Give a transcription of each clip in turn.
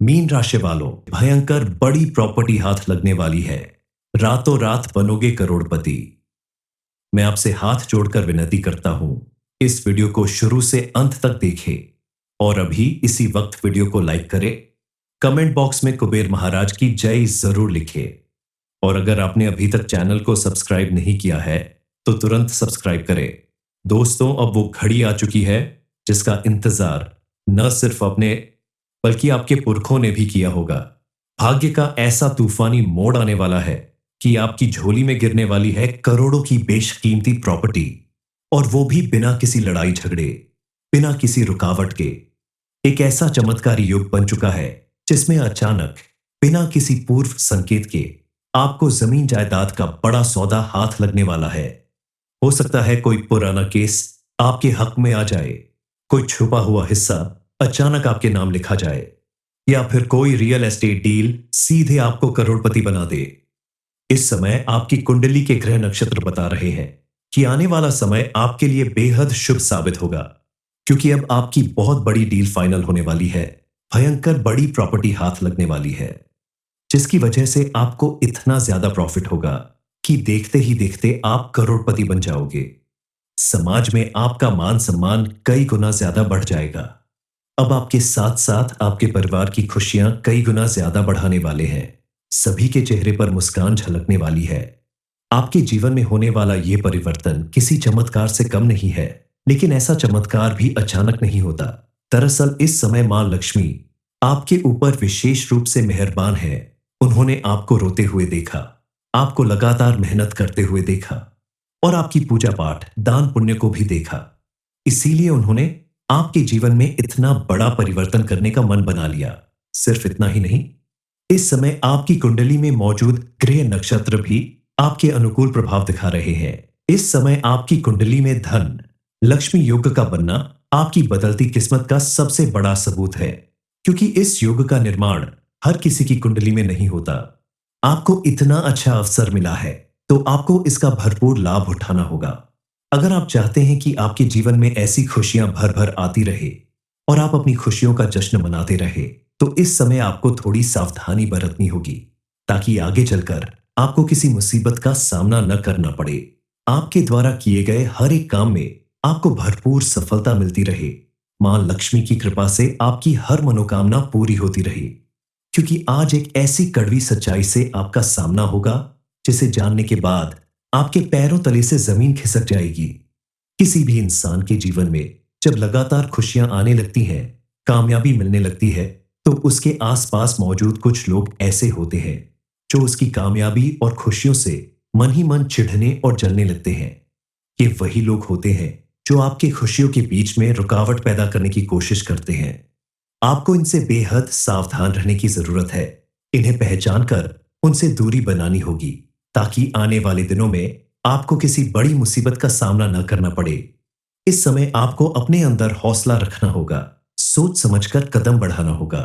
Mean राशि वालों, भयंकर बड़ी प्रॉपर्टी हाथ लगने वाली है। रातों रात बनोगे करोड़पति। मैं आपसे हाथ जोड़कर विनती करता हूं, इस वीडियो को शुरू से अंत तक देखें और अभी इसी वक्त वीडियो को लाइक करें। कमेंट बॉक्स में कुबेर महाराज की जय जरूर लिखें और अगर आपने अभी तक चैनल को सब्सक्राइब नहीं किया है तो तुरंत सब्सक्राइब करें। दोस्तों, अब वो घड़ी आ चुकी है जिसका इंतजार न सिर्फ अपने बल्कि आपके पुरखों ने भी किया होगा। भाग्य का ऐसा तूफानी मोड़ आने वाला है कि आपकी झोली में गिरने वाली है करोड़ों की बेशकीमती प्रॉपर्टी, और वो भी बिना किसी लड़ाई झगड़े, बिना किसी रुकावट के। एक ऐसा चमत्कारी युग बन चुका है जिसमें अचानक, बिना किसी पूर्व संकेत के, आपको जमीन जायदाद का बड़ा सौदा हाथ लगने वाला है। हो सकता है कोई पुराना केस आपके हक में आ जाए, कोई छुपा हुआ हिस्सा अचानक आपके नाम लिखा जाए, या फिर कोई रियल एस्टेट डील सीधे आपको करोड़पति बना दे। इस समय आपकी कुंडली के ग्रह नक्षत्र बता रहे हैं कि आने वाला समय आपके लिए बेहद शुभ साबित होगा, क्योंकि अब आपकी बहुत बड़ी डील फाइनल होने वाली है। भयंकर बड़ी प्रॉपर्टी हाथ लगने वाली है जिसकी वजह से आपको इतना ज्यादा प्रॉफिट होगा कि देखते ही देखते आप करोड़पति बन जाओगे। समाज में आपका मान सम्मान कई गुना ज्यादा बढ़ जाएगा। अब आपके साथ साथ आपके परिवार की खुशियां कई गुना ज्यादा बढ़ाने वाले हैं। सभी के चेहरे पर मुस्कान झलकने वाली है। आपके जीवन में होने वाला यह परिवर्तन किसी चमत्कार से कम नहीं है, लेकिन ऐसा चमत्कार भी अचानक नहीं होता। दरअसल इस समय मां लक्ष्मी आपके ऊपर विशेष रूप से मेहरबान है। उन्होंने आपको रोते हुए देखा, आपको लगातार मेहनत करते हुए देखा और आपकी पूजा पाठ, दान पुण्य को भी देखा। इसीलिए उन्होंने आपके जीवन में इतना बड़ा परिवर्तन करने का मन बना लिया। सिर्फ इतना ही नहीं, इस समय आपकी कुंडली में मौजूद ग्रह नक्षत्र भी आपके अनुकूल प्रभाव दिखा रहे हैं। इस समय आपकी कुंडली में धन लक्ष्मी योग का बनना आपकी बदलती किस्मत का सबसे बड़ा सबूत है, क्योंकि इस योग का निर्माण हर किसी की कुंडली में नहीं होता। आपको इतना अच्छा अवसर मिला है तो आपको इसका भरपूर लाभ उठाना होगा। अगर आप चाहते हैं कि आपके जीवन में ऐसी खुशियां भर भर आती रहे और आप अपनी खुशियों का जश्न मनाते रहे, तो इस समय आपको थोड़ी सावधानी बरतनी होगी, ताकि आगे चलकर आपको किसी मुसीबत का सामना न करना पड़े। आपके द्वारा किए गए हर एक काम में आपको भरपूर सफलता मिलती रहे। मां लक्ष्मी की कृपा से आपकी हर मनोकामना पूरी होती रहे, क्योंकि आज एक ऐसी कड़वी सच्चाई से आपका सामना होगा जिसे जानने के बाद आपके पैरों तले से जमीन खिसक जाएगी। किसी भी इंसान के जीवन में जब लगातार खुशियां आने लगती हैं, कामयाबी मिलने लगती है, तो उसके आसपास मौजूद कुछ लोग ऐसे होते हैं जो उसकी कामयाबी और खुशियों से मन ही मन चिढ़ने और जलने लगते हैं। ये वही लोग होते हैं जो आपकी खुशियों के बीच में रुकावट पैदा करने की कोशिश करते हैं। आपको इनसे बेहद सावधान रहने की जरूरत है। इन्हें पहचान कर उनसे दूरी बनानी होगी, ताकि आने वाले दिनों में आपको किसी बड़ी मुसीबत का सामना न करना पड़े। इस समय आपको अपने अंदर हौसला रखना होगा, सोच समझकर कदम बढ़ाना होगा,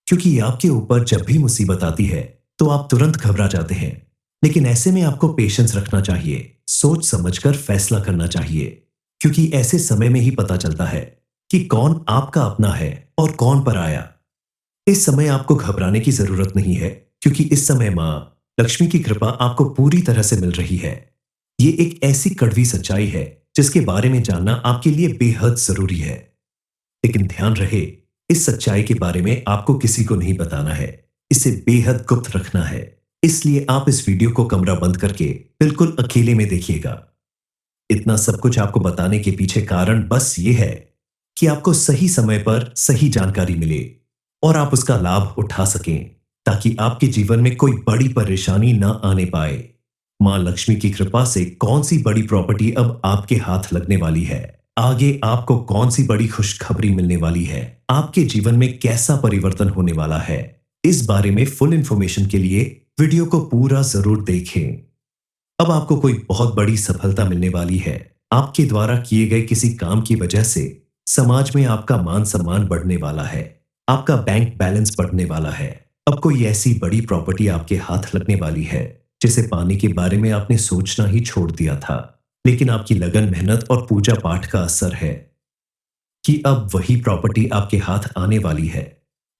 क्योंकि आपके ऊपर जब भी मुसीबत आती है तो आप तुरंत घबरा जाते हैं। लेकिन ऐसे में आपको पेशेंस रखना चाहिए, सोच समझकर फैसला करना चाहिए, क्योंकि ऐसे समय में ही पता चलता है कि कौन आपका अपना है और कौन पराया। इस समय आपको घबराने की जरूरत नहीं है, क्योंकि इस समय मां लक्ष्मी की कृपा आपको पूरी तरह से मिल रही है। ये एक ऐसी कड़वी सच्चाई है जिसके बारे में जानना आपके लिए बेहद जरूरी है। लेकिन ध्यान रहे, इस सच्चाई के बारे में आपको किसी को नहीं बताना है, इसे बेहद गुप्त रखना है। इसलिए आप इस वीडियो को कमरा बंद करके बिल्कुल अकेले में देखिएगा। इतना सब कुछ आपको बताने के पीछे कारण बस ये है कि आपको सही समय पर सही जानकारी मिले और आप उसका लाभ उठा सकें, ताकि आपके जीवन में कोई बड़ी परेशानी न आने पाए। मां लक्ष्मी की कृपा से कौन सी बड़ी प्रॉपर्टी अब आपके हाथ लगने वाली है, आगे आपको कौन सी बड़ी खुशखबरी मिलने वाली है, आपके जीवन में कैसा परिवर्तन होने वाला है, इस बारे में फुल इंफॉर्मेशन के लिए वीडियो को पूरा जरूर देखें। अब आपको कोई बहुत बड़ी सफलता मिलने वाली है। आपके द्वारा किए गए किसी काम की वजह से समाज में आपका मान सम्मान बढ़ने वाला है, आपका बैंक बैलेंस बढ़ने वाला है। अब कोई ऐसी बड़ी प्रॉपर्टी आपके हाथ लगने वाली है जिसे पाने के बारे में आपने सोचना ही छोड़ दिया था, लेकिन आपकी लगन, मेहनत और पूजा पाठ का असर है कि अब वही प्रॉपर्टी आपके हाथ आने वाली है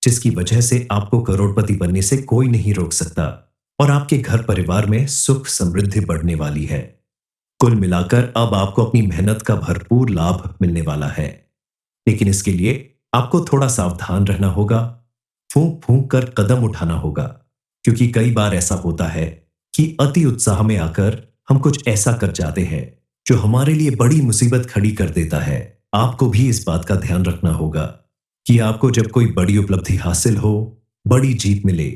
जिसकी वजह से आपको करोड़पति बनने से कोई नहीं रोक सकता और आपके घर परिवार में सुख समृद्धि बढ़ने वाली है। कुल मिलाकर अब आपको अपनी मेहनत का भरपूर लाभ मिलने वाला है। लेकिन इसके लिए आपको थोड़ा सावधान रहना होगा, फूंक फूंक कर कदम उठाना होगा, क्योंकि कई बार ऐसा होता है कि अति उत्साह में आकर हम कुछ ऐसा कर जाते हैं जो हमारे लिए बड़ी मुसीबत खड़ी कर देता है। आपको भी इस बात का ध्यान रखना होगा कि आपको जब कोई बड़ी उपलब्धि हासिल हो, बड़ी जीत मिले,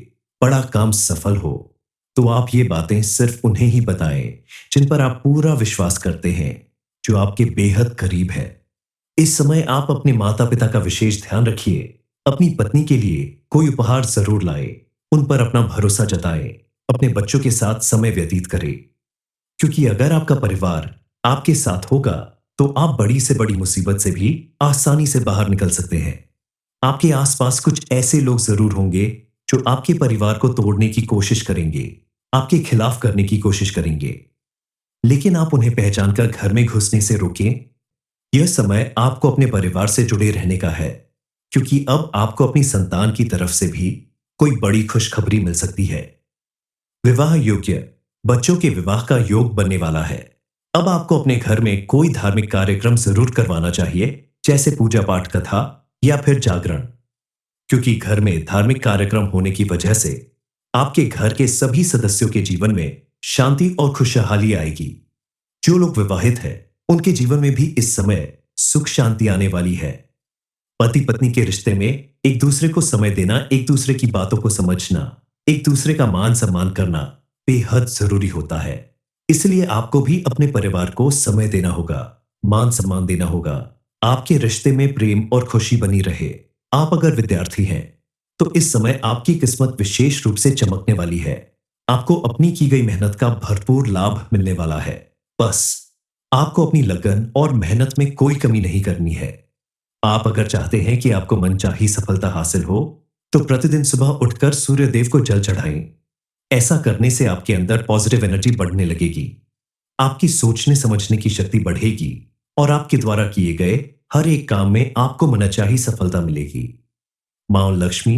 बड़ा काम सफल हो, तो आप ये बातें सिर्फ उन्हें ही बताएं जिन पर आप पूरा विश्वास करते हैं, जो आपके बेहद करीब है। इस समय आप अपने माता पिता का विशेष ध्यान रखिए। अपनी पत्नी के लिए कोई उपहार जरूर लाएं, उन पर अपना भरोसा जताएं, अपने बच्चों के साथ समय व्यतीत करें, क्योंकि अगर आपका परिवार आपके साथ होगा तो आप बड़ी से बड़ी मुसीबत से भी आसानी से बाहर निकल सकते हैं। आपके आसपास कुछ ऐसे लोग जरूर होंगे जो आपके परिवार को तोड़ने की कोशिश करेंगे, आपके खिलाफ करने की कोशिश करेंगे, लेकिन आप उन्हें पहचानकर घर में घुसने से रोकें। यह समय आपको अपने परिवार से जुड़े रहने का है, क्योंकि अब आपको अपनी संतान की तरफ से भी कोई बड़ी खुशखबरी मिल सकती है। विवाह योग्य बच्चों के विवाह का योग बनने वाला है। अब आपको अपने घर में कोई धार्मिक कार्यक्रम जरूर करवाना चाहिए, जैसे पूजा पाठ, कथा या फिर जागरण, क्योंकि घर में धार्मिक कार्यक्रम होने की वजह से आपके घर के सभी सदस्यों के जीवन में शांति और खुशहाली आएगी। जो लोग विवाहित हैं, उनके जीवन में भी इस समय सुख शांति आने वाली है। पति पत्नी के रिश्ते में एक दूसरे को समय देना, एक दूसरे की बातों को समझना, एक दूसरे का मान सम्मान करना बेहद जरूरी होता है। इसलिए आपको भी अपने परिवार को समय देना होगा, मान सम्मान देना होगा। आपके रिश्ते में प्रेम और खुशी बनी रहे। आप अगर विद्यार्थी हैं तो इस समय आपकी किस्मत विशेष रूप से चमकने वाली है। आपको अपनी की गई मेहनत का भरपूर लाभ मिलने वाला है। बस आपको अपनी लगन और मेहनत में कोई कमी नहीं करनी है। आप अगर चाहते हैं कि आपको मनचाही सफलता हासिल हो तो प्रतिदिन सुबह उठकर सूर्य देव को जल चढ़ाएं। ऐसा करने से आपके अंदर पॉजिटिव एनर्जी बढ़ने लगेगी, आपकी सोचने समझने की शक्ति बढ़ेगी और आपके द्वारा किए गए हर एक काम में आपको मनचाही सफलता मिलेगी। मां लक्ष्मी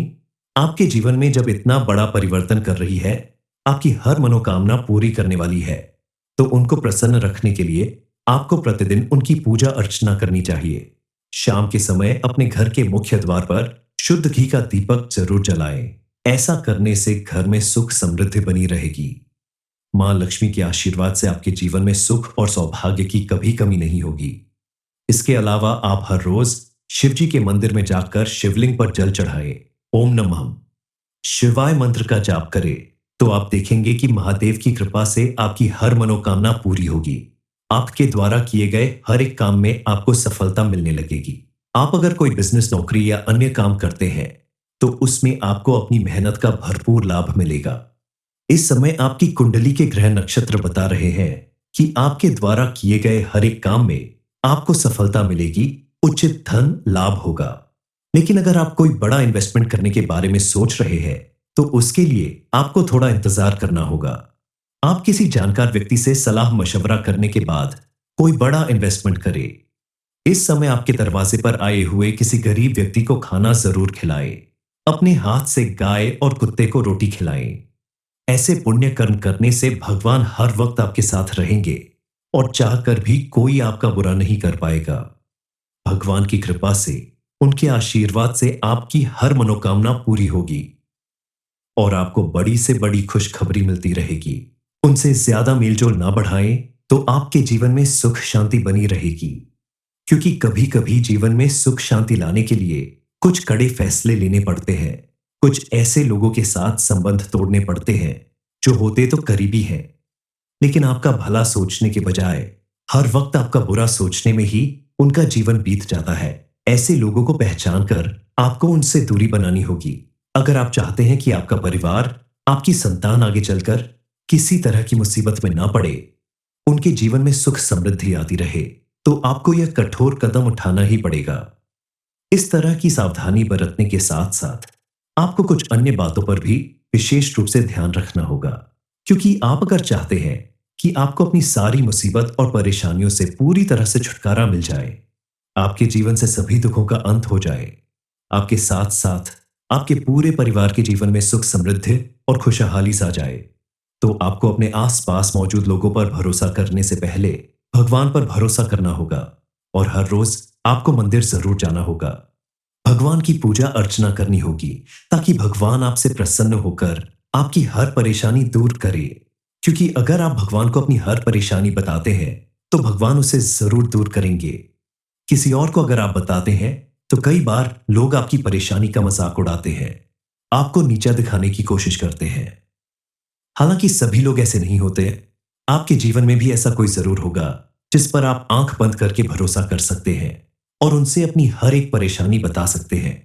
आपके जीवन में जब इतना बड़ा परिवर्तन कर रही है, आपकी हर मनोकामना पूरी करने वाली है, तो उनको प्रसन्न रखने के लिए आपको प्रतिदिन उनकी पूजा अर्चना करनी चाहिए। शाम के समय अपने घर के मुख्य द्वार पर शुद्ध घी का दीपक जरूर जलाएं। ऐसा करने से घर में सुख समृद्धि बनी रहेगी। मां लक्ष्मी के आशीर्वाद से आपके जीवन में सुख और सौभाग्य की कभी कमी नहीं होगी। इसके अलावा आप हर रोज शिव जी के मंदिर में जाकर शिवलिंग पर जल चढ़ाएं, ओम नमः शिवाय मंत्र का जाप करें, तो आप देखेंगे कि महादेव की कृपा से आपकी हर मनोकामना पूरी होगी। आपके द्वारा किए गए हर एक काम में आपको सफलता मिलने लगेगी। आप अगर कोई बिजनेस, नौकरी या अन्य काम करते हैं तो उसमें आपको अपनी मेहनत का भरपूर लाभ मिलेगा। इस समय आपकी कुंडली के ग्रह नक्षत्र बता रहे हैं कि आपके द्वारा किए गए हर एक काम में आपको सफलता मिलेगी, उचित धन लाभ होगा। लेकिन अगर आप कोई बड़ा इन्वेस्टमेंट करने के बारे में सोच रहे हैं तो उसके लिए आपको थोड़ा इंतजार करना होगा। आप किसी जानकार व्यक्ति से सलाह मशवरा करने के बाद कोई बड़ा इन्वेस्टमेंट करें। इस समय आपके दरवाजे पर आए हुए किसी गरीब व्यक्ति को खाना जरूर खिलाएं। अपने हाथ से गाय और कुत्ते को रोटी खिलाएं। ऐसे पुण्य कर्म करने से भगवान हर वक्त आपके साथ रहेंगे और चाहकर भी कोई आपका बुरा नहीं कर पाएगा। भगवान की कृपा से, उनके आशीर्वाद से आपकी हर मनोकामना पूरी होगी और आपको बड़ी से बड़ी खुशखबरी मिलती रहेगी। उनसे ज्यादा मेलजोल ना बढ़ाएं तो आपके जीवन में सुख शांति बनी रहेगी, क्योंकि कभी कभी जीवन में सुख शांति लाने के लिए कुछ कड़े फैसले लेने पड़ते हैं। कुछ ऐसे लोगों के साथ संबंध तोड़ने पड़ते हैं जो होते तो करीबी हैं, लेकिन आपका भला सोचने के बजाय हर वक्त आपका बुरा सोचने में ही उनका जीवन बीत जाता है। ऐसे लोगों को पहचान कर आपको उनसे दूरी बनानी होगी। अगर आप चाहते हैं कि आपका परिवार, आपकी संतान आगे चलकर किसी तरह की मुसीबत में ना पड़े, उनके जीवन में सुख समृद्धि आती रहे, तो आपको यह कठोर कदम उठाना ही पड़ेगा। इस तरह की सावधानी बरतने के साथ साथ आपको कुछ अन्य बातों पर भी विशेष रूप से ध्यान रखना होगा, क्योंकि आप अगर चाहते हैं कि आपको अपनी सारी मुसीबत और परेशानियों से पूरी तरह से छुटकारा मिल जाए, आपके जीवन से सभी दुखों का अंत हो जाए, आपके साथ साथ आपके पूरे परिवार के जीवन में सुख समृद्धि और खुशहाली सा जाए, तो आपको अपने आसपास मौजूद लोगों पर भरोसा करने से पहले भगवान पर भरोसा करना होगा और हर रोज आपको मंदिर जरूर जाना होगा। भगवान की पूजा अर्चना करनी होगी ताकि भगवान आपसे प्रसन्न होकर आपकी हर परेशानी दूर करे। क्योंकि अगर आप भगवान को अपनी हर परेशानी बताते हैं तो भगवान उसे जरूर दूर करेंगे। किसी और को अगर आप बताते हैं तो कई बार लोग आपकी परेशानी का मजाक उड़ाते हैं, आपको नीचा दिखाने की कोशिश करते हैं। हालांकि सभी लोग ऐसे नहीं होते। आपके जीवन में भी ऐसा कोई जरूर होगा जिस पर आप आंख बंद करके भरोसा कर सकते हैं और उनसे अपनी हर एक परेशानी बता सकते हैं।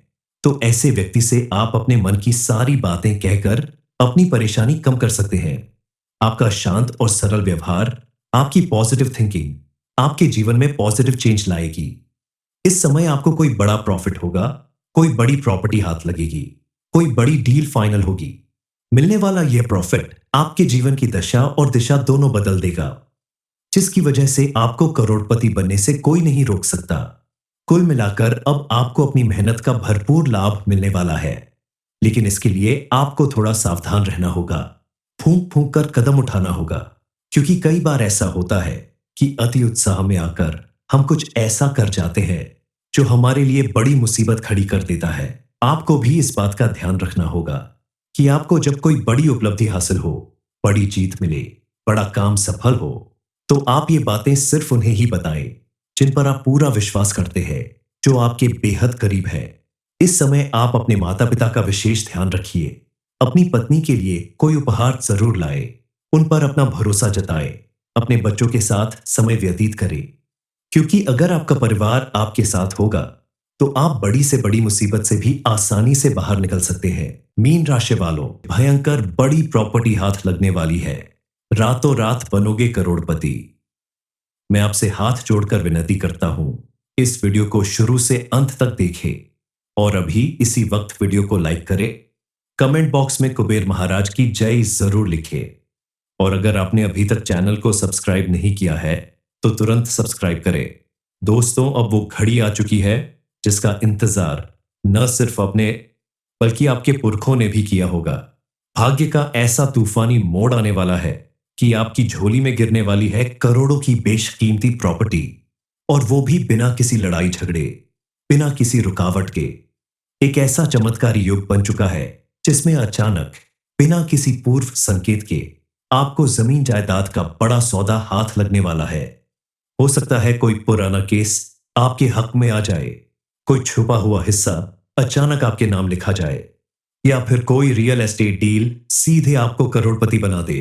तो ऐसे व्यक्ति से आप अपने मन की सारी बातें कहकर अपनी परेशानी कम कर सकते हैं। आपका शांत और सरल व्यवहार, आपकी पॉजिटिव थिंकिंग आपके जीवन में पॉजिटिव चेंज लाएगी। इस समय आपको कोई बड़ा प्रॉफिट होगा, कोई बड़ी प्रॉपर्टी हाथ लगेगी, कोई बड़ी डील फाइनल होगी। मिलने वाला यह प्रॉफिट आपके जीवन की दशा और दिशा दोनों बदल देगा, जिसकी वजह से आपको करोड़पति बनने से कोई नहीं रोक सकता। कुल मिलाकर अब आपको अपनी मेहनत का भरपूर लाभ मिलने वाला है, लेकिन इसके लिए आपको थोड़ा सावधान रहना होगा, फूंक फूंक कर कदम उठाना होगा। क्योंकि कई बार ऐसा होता है कि अति उत्साह में आकर हम कुछ ऐसा कर जाते हैं जो हमारे लिए बड़ी मुसीबत खड़ी कर देता है। आपको भी इस बात का ध्यान रखना होगा कि आपको जब कोई बड़ी उपलब्धि हासिल हो, बड़ी जीत मिले, बड़ा काम सफल हो, तो आप ये बातें सिर्फ उन्हें ही बताएं जिन पर आप पूरा विश्वास करते हैं, जो आपके बेहद करीब है। इस समय आप अपने माता पिता का विशेष ध्यान रखिए। अपनी पत्नी के लिए कोई उपहार जरूर लाए, उन पर अपना भरोसा जताए, अपने बच्चों के साथ समय व्यतीत करें। क्योंकि अगर आपका परिवार आपके साथ होगा तो आप बड़ी से बड़ी मुसीबत से भी आसानी से बाहर निकल सकते हैं। मीन राशि वालों, भयंकर बड़ी प्रॉपर्टी हाथ लगने वाली है। रातों रात बनोगे करोड़पति। मैं आपसे हाथ जोड़कर विनती करता हूं, इस वीडियो को शुरू से अंत तक देखें और अभी इसी वक्त वीडियो को लाइक करें। कमेंट बॉक्स में कुबेर महाराज की जय जरूर लिखें और अगर आपने अभी तक चैनल को सब्सक्राइब नहीं किया है तो तुरंत सब्सक्राइब करें। दोस्तों, अब वो घड़ी आ चुकी है जिसका इंतजार न सिर्फ अपने बल्कि आपके पुरखों ने भी किया होगा। भाग्य का ऐसा तूफानी मोड़ आने वाला है कि आपकी झोली में गिरने वाली है करोड़ों की बेशकीमती प्रॉपर्टी, और वो भी बिना किसी लड़ाई झगड़े, बिना किसी रुकावट के। एक ऐसा चमत्कारी युग बन चुका है जिसमें अचानक बिना किसी पूर्व संकेत के आपको जमीन जायदाद का बड़ा सौदा हाथ लगने वाला है। हो सकता है कोई पुराना केस आपके हक में आ जाए, कोई छुपा हुआ हिस्सा अचानक आपके नाम लिखा जाए, या फिर कोई रियल एस्टेट डील सीधे आपको करोड़पति बना दे।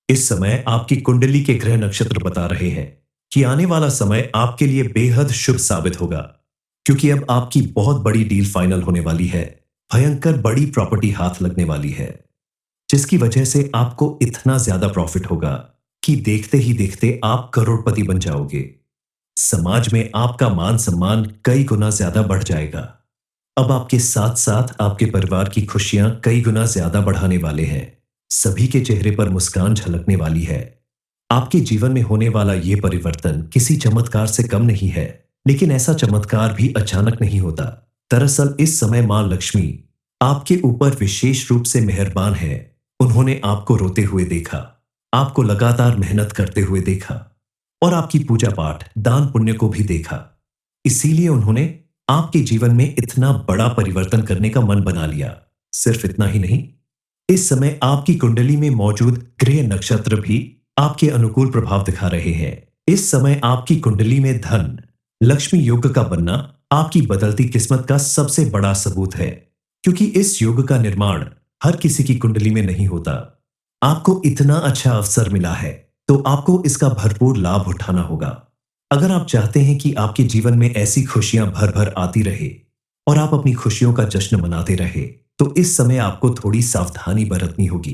इस समय आपकी कुंडली के ग्रह नक्षत्र बता रहे हैं कि आने वाला समय आपके लिए बेहद शुभ साबित होगा, क्योंकि अब आपकी बहुत बड़ी डील फाइनल होने वाली है। भयंकर बड़ी प्रॉपर्टी हाथ लगने वाली है, जिसकी वजह से आपको इतना ज्यादा प्रॉफिट होगा कि देखते ही देखते आप करोड़पति बन जाओगे। समाज में आपका मान सम्मान कई गुना ज्यादा बढ़ जाएगा। अब आपके साथ साथ आपके परिवार की खुशियां कई गुना ज्यादा बढ़ाने वाले हैं। सभी के चेहरे पर मुस्कान झलकने वाली है। आपके जीवन में होने वाला यह परिवर्तन किसी चमत्कार से कम नहीं है, लेकिन ऐसा चमत्कार भी अचानक नहीं होता। दरअसल इस समय मां लक्ष्मी आपके ऊपर विशेष रूप से मेहरबान है। उन्होंने आपको रोते हुए देखा, आपको लगातार मेहनत करते हुए देखा और आपकी पूजा पाठ, दान पुण्य को भी देखा। इसीलिए उन्होंने आपके जीवन में इतना बड़ा परिवर्तन करने का मन बना लिया। सिर्फ इतना ही नहीं, इस समय आपकी कुंडली में मौजूद ग्रह नक्षत्र भी आपके अनुकूल प्रभाव दिखा रहे हैं। इस समय आपकी कुंडली में धन लक्ष्मी योग का बनना आपकी बदलती किस्मत का सबसे बड़ा सबूत है, क्योंकि इस योग का निर्माण हर किसी की कुंडली में नहीं होता। आपको इतना अच्छा अवसर मिला है तो आपको इसका भरपूर लाभ उठाना होगा। अगर आप चाहते हैं कि आपके जीवन में ऐसी खुशियां भर भर आती रहे और आप अपनी खुशियों का जश्न मनाते रहे, तो इस समय आपको थोड़ी सावधानी बरतनी होगी,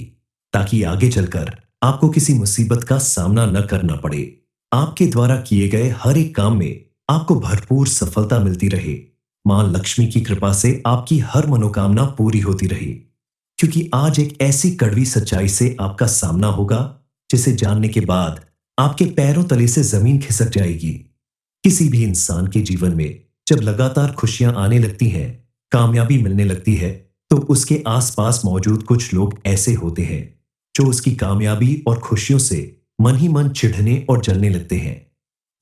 ताकि आगे चलकर आपको किसी मुसीबत का सामना न करना पड़े। आपके द्वारा किए गए हर एक काम में आपको भरपूर सफलता मिलती रहे। मां लक्ष्मी की कृपा से आपकी हर मनोकामना पूरी होती रहे, क्योंकि आज एक ऐसी कड़वी सच्चाई से आपका सामना होगा जिसे जानने के बाद आपके पैरों तले से जमीन खिसक जाएगी। किसी भी इंसान के जीवन में जब लगातार खुशियां आने लगती हैं, कामयाबी मिलने लगती है, तो उसके आसपास मौजूद कुछ लोग ऐसे होते हैं जो उसकी कामयाबी और खुशियों से मन ही मन चिढ़ने और जलने लगते हैं।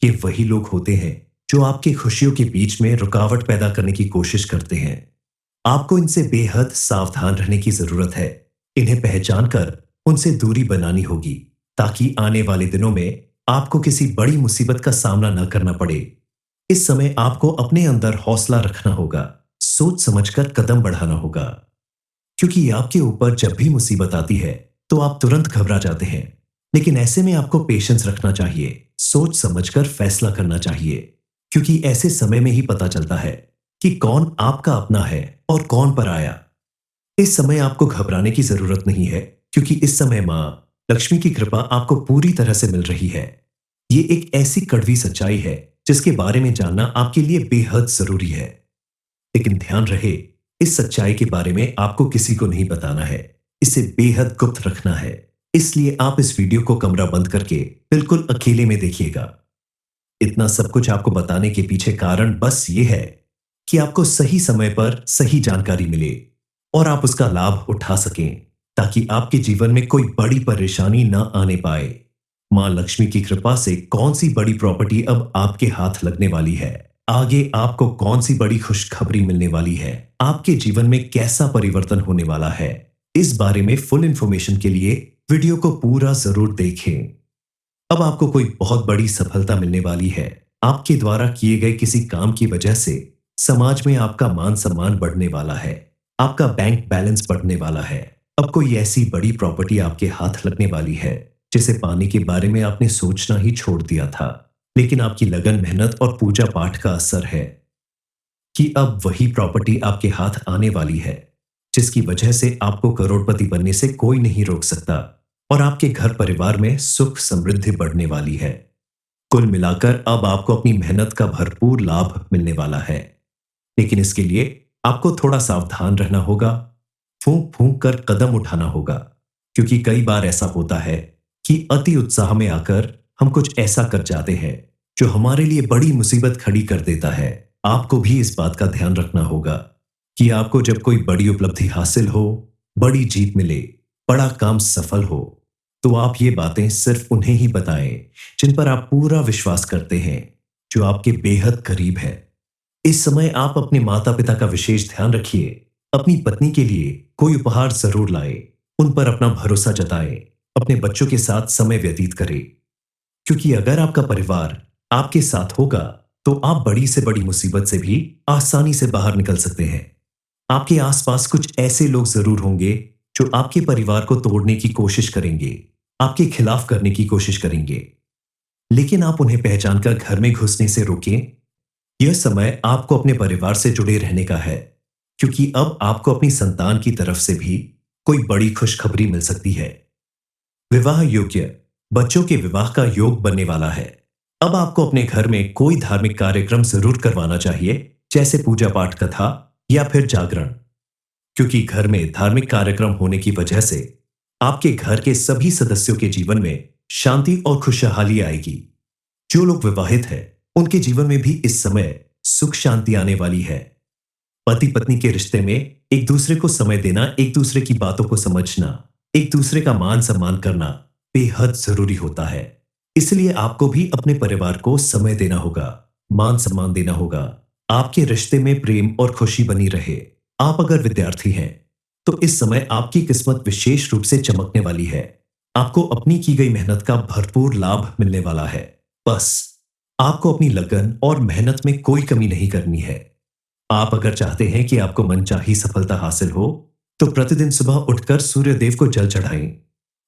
ये वही लोग होते हैं जो आपकी खुशियों के बीच में रुकावट पैदा करने की कोशिश करते हैं। आपको इनसे बेहद सावधान रहने की जरूरत है। इन्हें पहचान कर उनसे दूरी बनानी होगी ताकि आने वाले दिनों में आपको किसी बड़ी मुसीबत का सामना न करना पड़े। इस समय आपको अपने अंदर हौसला रखना होगा, सोच समझकर कदम बढ़ाना होगा, क्योंकि आपके ऊपर जब भी मुसीबत आती है तो आप तुरंत घबरा जाते हैं। लेकिन ऐसे में आपको पेशेंस रखना चाहिए, सोच समझकर फैसला करना चाहिए, क्योंकि ऐसे समय में ही पता चलता है कि कौन आपका अपना है और कौन पराया। इस समय आपको घबराने की जरूरत नहीं है, क्योंकि इस समय मां लक्ष्मी की कृपा आपको पूरी तरह से मिल रही है। ये एक ऐसी कड़वी सच्चाई है जिसके बारे में जानना आपके लिए बेहद जरूरी है। लेकिन ध्यान रहे, इस सच्चाई के बारे में आपको किसी को नहीं बताना है, इसे बेहद गुप्त रखना है। इसलिए आप इस वीडियो को कमरा बंद करके बिल्कुल अकेले में देखिएगा। इतना सब कुछ आपको बताने के पीछे कारण बस ये है कि आपको सही समय पर सही जानकारी मिले और आप उसका लाभ उठा सकें, ताकि आपके जीवन में कोई बड़ी परेशानी न आने पाए। मां लक्ष्मी की कृपा से कौन सी बड़ी प्रॉपर्टी अब आपके हाथ लगने वाली है, आगे आपको कौन सी बड़ी खुशखबरी मिलने वाली है, आपके जीवन में कैसा परिवर्तन होने वाला है, इस बारे में फुल इंफॉर्मेशन के लिए वीडियो को पूरा जरूर देखें। अब आपको कोई बहुत बड़ी सफलता मिलने वाली है। आपके द्वारा किए गए किसी काम की वजह से समाज में आपका मान सम्मान बढ़ने वाला है, आपका बैंक बैलेंस बढ़ने वाला है। अब कोई ऐसी बड़ी प्रॉपर्टी आपके हाथ लगने वाली है जिसे पाने के बारे में आपने सोचना ही छोड़ दिया था। लेकिन आपकी लगन, मेहनत और पूजा पाठ का असर है कि अब वही प्रॉपर्टी आपके हाथ आने वाली है, जिसकी वजह से आपको करोड़पति बनने से कोई नहीं रोक सकता और आपके घर परिवार में सुख समृद्धि बढ़ने वाली है। कुल मिलाकर अब आपको अपनी मेहनत का भरपूर लाभ मिलने वाला है। लेकिन इसके लिए आपको थोड़ा सावधान रहना होगा, फूंक फूंक कर कदम उठाना होगा, क्योंकि कई बार ऐसा होता है कि अति उत्साह में आकर हम कुछ ऐसा कर जाते हैं जो हमारे लिए बड़ी मुसीबत खड़ी कर देता है। आपको भी इस बात का ध्यान रखना होगा कि आपको जब कोई बड़ी उपलब्धि हासिल हो, बड़ी जीत मिले, बड़ा काम सफल हो, तो आप ये बातें सिर्फ उन्हें ही बताएं जिन पर आप पूरा विश्वास करते हैं, जो आपके बेहद करीब है। इस समय आप अपने माता पिता का विशेष ध्यान रखिए। अपनी पत्नी के लिए कोई उपहार जरूर लाएं, उन पर अपना भरोसा जताएं, अपने बच्चों के साथ समय व्यतीत करें, क्योंकि अगर आपका परिवार आपके साथ होगा तो आप बड़ी से बड़ी मुसीबत से भी आसानी से बाहर निकल सकते हैं। आपके आसपास कुछ ऐसे लोग जरूर होंगे जो आपके परिवार को तोड़ने की कोशिश करेंगे, आपके खिलाफ करने की कोशिश करेंगे, लेकिन आप उन्हें पहचानकर घर में घुसने से रोकें। यह समय आपको अपने परिवार से जुड़े रहने का है, क्योंकि अब आपको अपनी संतान की तरफ से भी कोई बड़ी खुशखबरी मिल सकती है। विवाह योग्य बच्चों के विवाह का योग बनने वाला है। अब आपको अपने घर में कोई धार्मिक कार्यक्रम जरूर करवाना चाहिए, जैसे पूजा पाठ, कथा या फिर जागरण, क्योंकि घर में धार्मिक कार्यक्रम होने की वजह से आपके घर के सभी सदस्यों के जीवन में शांति और खुशहाली आएगी। जो लोग विवाहित हैं, उनके जीवन में भी इस समय सुख शांति आने वाली है। पति पत्नी के रिश्ते में एक दूसरे को समय देना, एक दूसरे की बातों को समझना, एक दूसरे का मान सम्मान करना बेहद जरूरी होता है। इसलिए आपको भी अपने परिवार को समय देना होगा, मान सम्मान देना होगा। आपके रिश्ते में प्रेम और खुशी बनी रहे। आप अगर विद्यार्थी हैं तो इस समय आपकी किस्मत विशेष रूप से चमकने वाली है। आपको अपनी की गई मेहनत का भरपूर लाभ मिलने वाला है। बस आपको अपनी लगन और मेहनत में कोई कमी नहीं करनी है। आप अगर चाहते हैं कि आपको मनचाही सफलता हासिल हो तो प्रतिदिन सुबह उठकर सूर्य देव को जल चढ़ाएं।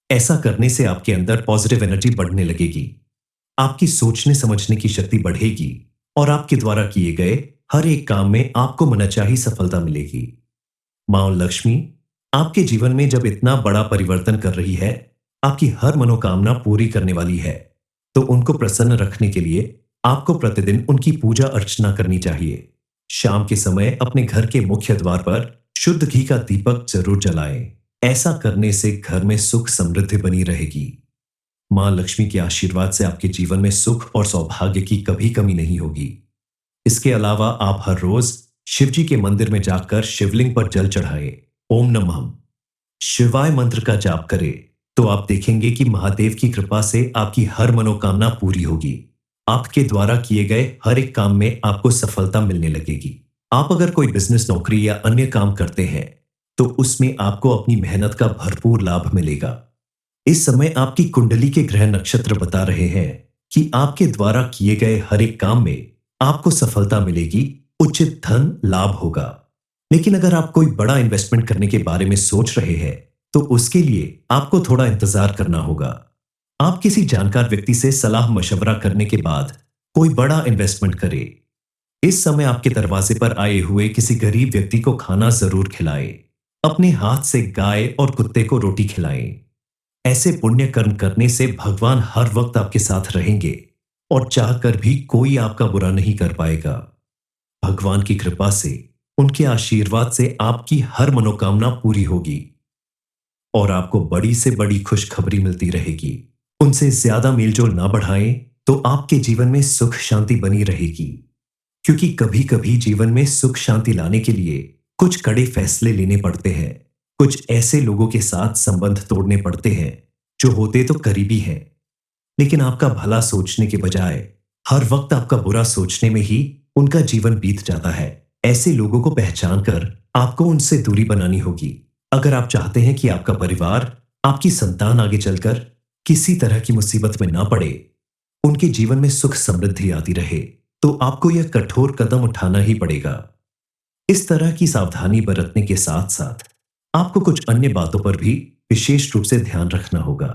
ऐसा करने से आपके अंदर पॉजिटिव एनर्जी बढ़ने लगेगी, आपकी सोचने समझने की शक्ति बढ़ेगी और आपके द्वारा किए गए हर एक काम में आपको मनचाही सफलता मिलेगी। मां लक्ष्मी आपके जीवन में जब इतना बड़ा परिवर्तन कर रही है, आपकी हर मनोकामना पूरी करने वाली है, तो उनको प्रसन्न रखने के लिए आपको प्रतिदिन उनकी पूजा अर्चना करनी चाहिए। शाम के समय अपने घर के मुख्य द्वार पर शुद्ध घी का दीपक जरूर जलाएं। ऐसा करने से घर में सुख समृद्धि बनी रहेगी। मां लक्ष्मी के आशीर्वाद से आपके जीवन में सुख और सौभाग्य की कभी कमी नहीं होगी। इसके अलावा आप हर रोज शिव जी के मंदिर में जाकर शिवलिंग पर जल चढ़ाएं। ओम नमः शिवाय मंत्र का जाप करें तो आप देखेंगे कि महादेव की कृपा से आपकी हर मनोकामना पूरी होगी। आपके द्वारा किए गए हर एक काम में आपको सफलता मिलने लगेगी। आप अगर कोई बिजनेस, नौकरी या अन्य काम करते हैं तो उसमें आपको अपनी मेहनत का भरपूर लाभ मिलेगा। इस समय आपकी कुंडली के ग्रह नक्षत्र बता रहे हैं कि आपके द्वारा किए गए हर एक काम में आपको सफलता मिलेगी, उचित धन लाभ होगा। लेकिन अगर आप कोई बड़ा इन्वेस्टमेंट करने के बारे में सोच रहे हैं तो उसके लिए आपको थोड़ा इंतजार करना होगा। आप किसी जानकार व्यक्ति से सलाह मशवरा करने के बाद कोई बड़ा इन्वेस्टमेंट करें। इस समय आपके दरवाजे पर आए हुए किसी गरीब व्यक्ति को खाना जरूर खिलाएं। अपने हाथ से गाय और कुत्ते को रोटी खिलाएं। ऐसे पुण्य कर्म करने से भगवान हर वक्त आपके साथ रहेंगे और चाहकर भी कोई आपका बुरा नहीं कर पाएगा। भगवान की कृपा से, उनके आशीर्वाद से आपकी हर मनोकामना पूरी होगी और आपको बड़ी से बड़ी खुशखबरी मिलती रहेगी। उनसे ज्यादा मेलजोल ना बढ़ाएं तो आपके जीवन में सुख शांति बनी रहेगी, क्योंकि कभी कभी जीवन में सुख शांति लाने के लिए कुछ कड़े फैसले लेने पड़ते हैं। कुछ ऐसे लोगों के साथ संबंध तोड़ने पड़ते हैं जो होते तो करीबी हैं, लेकिन आपका भला सोचने के बजाय हर वक्त आपका बुरा सोचने में ही उनका जीवन बीत जाता है। ऐसे लोगों को पहचान कर आपको उनसे दूरी बनानी होगी। अगर आप चाहते हैं कि आपका परिवार, आपकी संतान आगे चलकर किसी तरह की मुसीबत में ना पड़े, उनके जीवन में सुख समृद्धि आती रहे, तो आपको यह कठोर कदम उठाना ही पड़ेगा। इस तरह की सावधानी बरतने के साथ साथ आपको कुछ अन्य बातों पर भी विशेष रूप से ध्यान रखना होगा,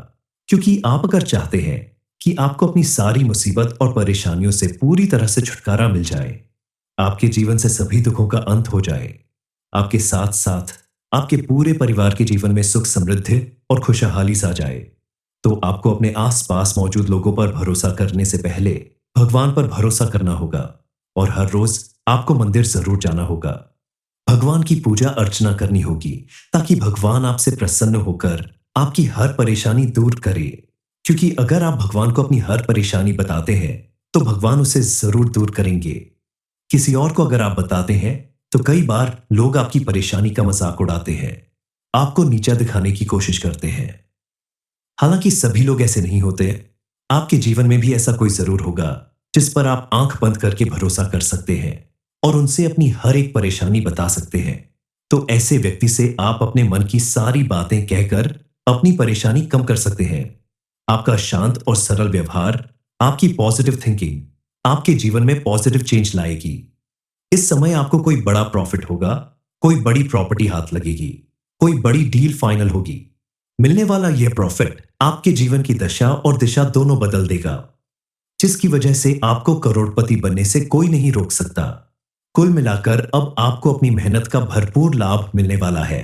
क्योंकि आप अगर चाहते हैं कि आपको अपनी सारी मुसीबत और परेशानियों से पूरी तरह से छुटकारा मिल जाए, आपके जीवन से सभी दुखों का अंत हो जाए, आपके साथ साथ आपके पूरे परिवार के जीवन में सुख समृद्धि और खुशहाली सा जाए, तो आपको अपने आसपास मौजूद लोगों पर भरोसा करने से पहले भगवान पर भरोसा करना होगा और हर रोज आपको मंदिर जरूर जाना होगा। भगवान की पूजा अर्चना करनी होगी ताकि भगवान आपसे प्रसन्न होकर आपकी हर परेशानी दूर करे, क्योंकि अगर आप भगवान को अपनी हर परेशानी बताते हैं तो भगवान उसे जरूर दूर करेंगे। किसी और को अगर आप बताते हैं तो कई बार लोग आपकी परेशानी का मजाक उड़ाते हैं, आपको नीचा दिखाने की कोशिश करते हैं। हालांकि सभी लोग ऐसे नहीं होते। आपके जीवन में भी ऐसा कोई जरूर होगा जिस पर आप आंख बंद करके भरोसा कर सकते हैं और उनसे अपनी हर एक परेशानी बता सकते हैं। तो ऐसे व्यक्ति से आप अपने मन की सारी बातें कहकर अपनी परेशानी कम कर सकते हैं। आपका शांत और सरल व्यवहार, आपकी पॉजिटिव थिंकिंग आपके जीवन में पॉजिटिव चेंज लाएगी। इस समय आपको कोई बड़ा प्रॉफिट होगा, कोई बड़ी प्रॉपर्टी हाथ लगेगी, कोई बड़ी डील फाइनल होगी। मिलने वाला यह प्रॉफिट आपके जीवन की दशा और दिशा दोनों बदल देगा, जिसकी वजह से आपको करोड़पति बनने से कोई नहीं रोक सकता। कुल मिलाकर अब आपको अपनी मेहनत का भरपूर लाभ मिलने वाला है,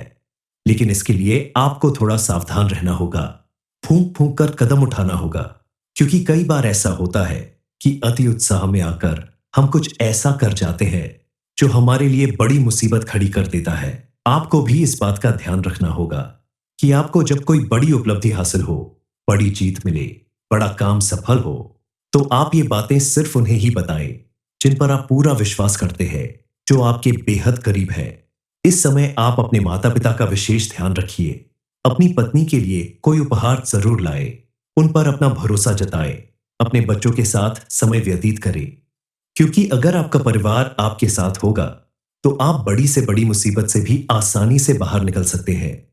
लेकिन इसके लिए आपको थोड़ा सावधान रहना होगा, फूंक फूंक कर कदम उठाना होगा, क्योंकि कई बार ऐसा होता है कि अति उत्साह में आकर हम कुछ ऐसा कर जाते हैं जो हमारे लिए बड़ी मुसीबत खड़ी कर देता है। आपको भी इस बात का ध्यान रखना होगा कि आपको जब कोई बड़ी उपलब्धि हासिल हो, बड़ी जीत मिले, बड़ा काम सफल हो, तो आप ये बातें सिर्फ उन्हें ही बताएं जिन पर आप पूरा विश्वास करते हैं, जो आपके बेहद करीब है। इस समय आप अपने माता पिता का विशेष ध्यान रखिए। अपनी पत्नी के लिए कोई उपहार जरूर लाए, उन पर अपना भरोसा जताए, अपने बच्चों के साथ समय व्यतीत करें, क्योंकि अगर आपका परिवार आपके साथ होगा तो आप बड़ी से बड़ी मुसीबत से भी आसानी से बाहर निकल सकते हैं।